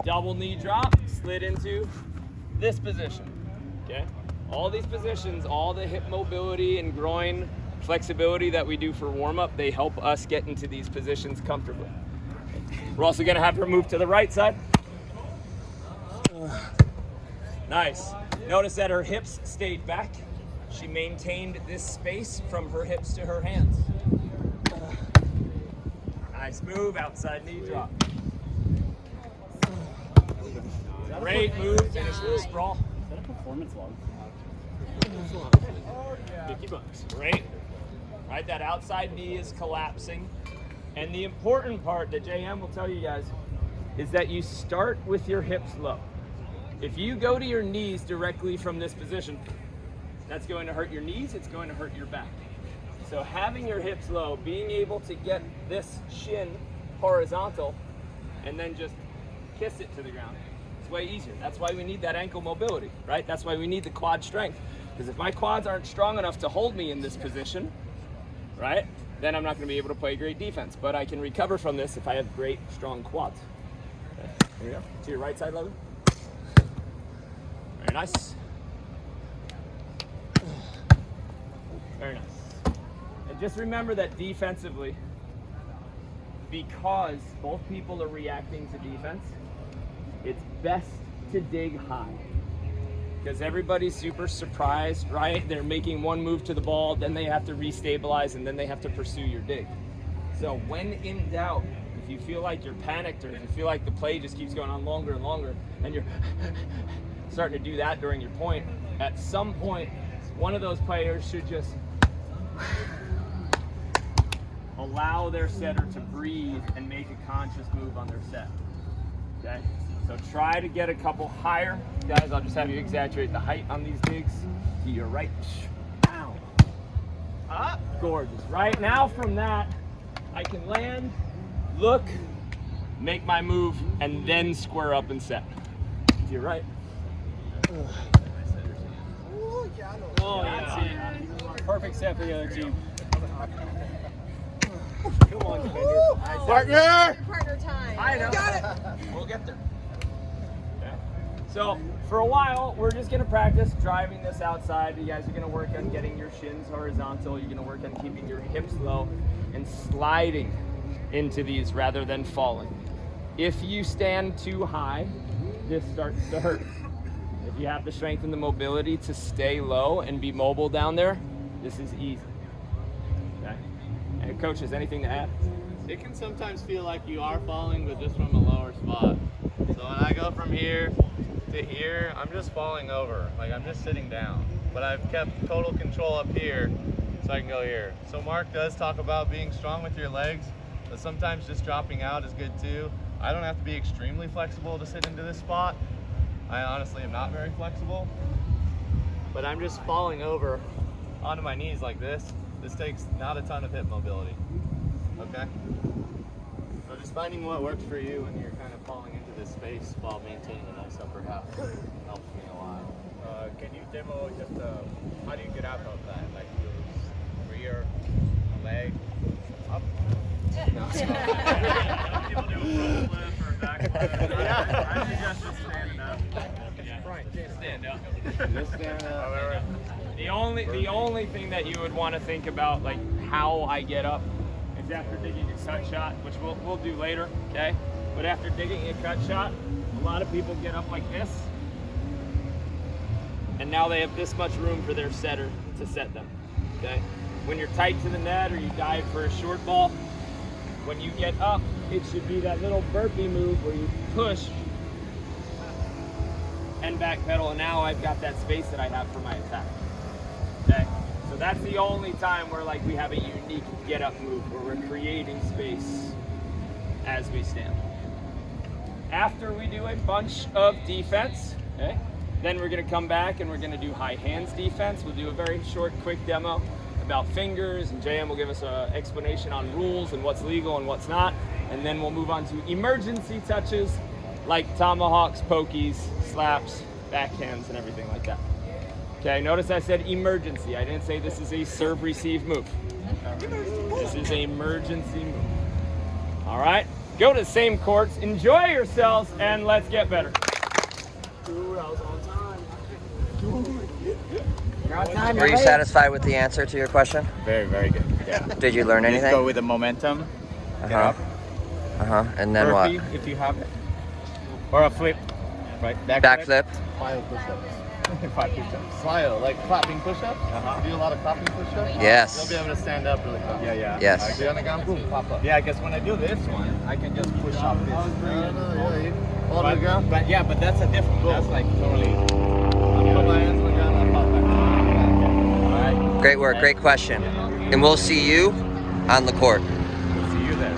double knee drop, slid into this position, okay? All these positions, all the hip mobility and groin flexibility that we do for warm-up, they help us get into these positions comfortably. We're also gonna have her move to the right side. Nice. Notice that her hips stayed back. She maintained this space from her hips to her hands. Nice move, outside knee drop. Great move, finish with a sprawl. Is that a performance log? 50 bucks. Great. Right, that outside knee is collapsing. And the important part that JM will tell you guys is that you start with your hips low. If you go to your knees directly from this position, that's going to hurt your knees, it's going to hurt your back. So having your hips low, being able to get this shin horizontal and then just kiss it to the ground, it's way easier. That's why we need that ankle mobility, right? That's why we need the quad strength. Because if my quads aren't strong enough to hold me in this position, right, then I'm not going to be able to play great defense. But I can recover from this if I have great, strong quads. Okay, here we go. To your right side, Logan. Very nice. Very nice. And just remember that defensively, because both people are reacting to defense, it's best to dig high. Because everybody's super surprised, right? They're making one move to the ball, then they have to restabilize, and then they have to pursue your dig. So when in doubt, if you feel like you're panicked, or if you feel like the play just keeps going on longer and longer, and you're starting to do that during your point, at some point, one of those players should just allow their setter to breathe and make a conscious move on their set, okay? So try to get a couple higher. Guys, I'll just have you exaggerate the height on these digs. To your right. Ow. Up. Gorgeous. Right now from that, I can land, look, make my move, and then square up and set. To your right. Oh, yeah. Perfect set for the other team. Come on, defender. Partner! Partner time. I know. Got it! We'll get there. Okay. So for a while, we're just gonna practice driving this outside. You guys are gonna work on getting your shins horizontal. You're gonna work on keeping your hips low and sliding into these rather than falling. If you stand too high, this starts to hurt. If you have the strength and the mobility to stay low and be mobile down there, this is easy. Okay. And coaches, anything to add? It can sometimes feel like you are falling, but just from a lower spot. So when I go from here to here, I'm just falling over. Like I'm just sitting down. But I've kept total control up here so I can go here. So Mark does talk about being strong with your legs, but sometimes just dropping out is good too. I don't have to be extremely flexible to sit into this spot. I honestly am not very flexible. But I'm just falling over onto my knees like this. This takes not a ton of hip mobility. Okay? So just finding what works for you when you're kind of falling into this space while maintaining a nice upper half helps me a lot. Can you demo just how do you get out of that? Like your rear leg up? No. People do a front flip or a back flip. I suggest just standing up. Right, Stand up. Just stand up. The only thing that you would want to think about, like how I get up, is after digging a cut shot, which we'll do later, okay? But after digging a cut shot, a lot of people get up like this, and now they have this much room for their setter to set them, okay? When you're tight to the net or you dive for a short ball, when you get up, it should be that little burpee move where you push and backpedal, and now I've got that space that I have for my attack. Okay, so that's the only time where like we have a unique get up move where we're creating space as we stand. After we do a bunch of defense, okay, then we're gonna come back and we're gonna do high hands defense. We'll do a very short, quick demo about fingers, and JM will give us an explanation on rules and what's legal and what's not, and then we'll move on to emergency touches like tomahawks, pokies, slaps, backhands, and everything like that. Okay, notice I said emergency. I didn't say this is a serve-receive move. This is an emergency move. All right, go to the same courts, enjoy yourselves, and let's get better. Dude, I was on time. Were you satisfied with the answer to your question? Very, very good. Yeah. Did you learn Just go anything? with the momentum. Get Uh-huh. up. And then what? Burpee, if you have it. Or a flip. Right? Backflip. Plyo push-ups. 5 push-ups. Plyo, like clapping push-ups. Uh-huh. Do a lot of clapping push-ups. Yes. You'll be able to stand up really quick. Yeah, yeah. Yes. Do on the ground, boom, pop up. Yeah, I guess when I do this one, I can just push off this. Hold the ground. But yeah, but that's a different. That's like totally. Put my hands on the ground and pop back. All right. Great work, great question. And we'll see you on the court. We'll see you there.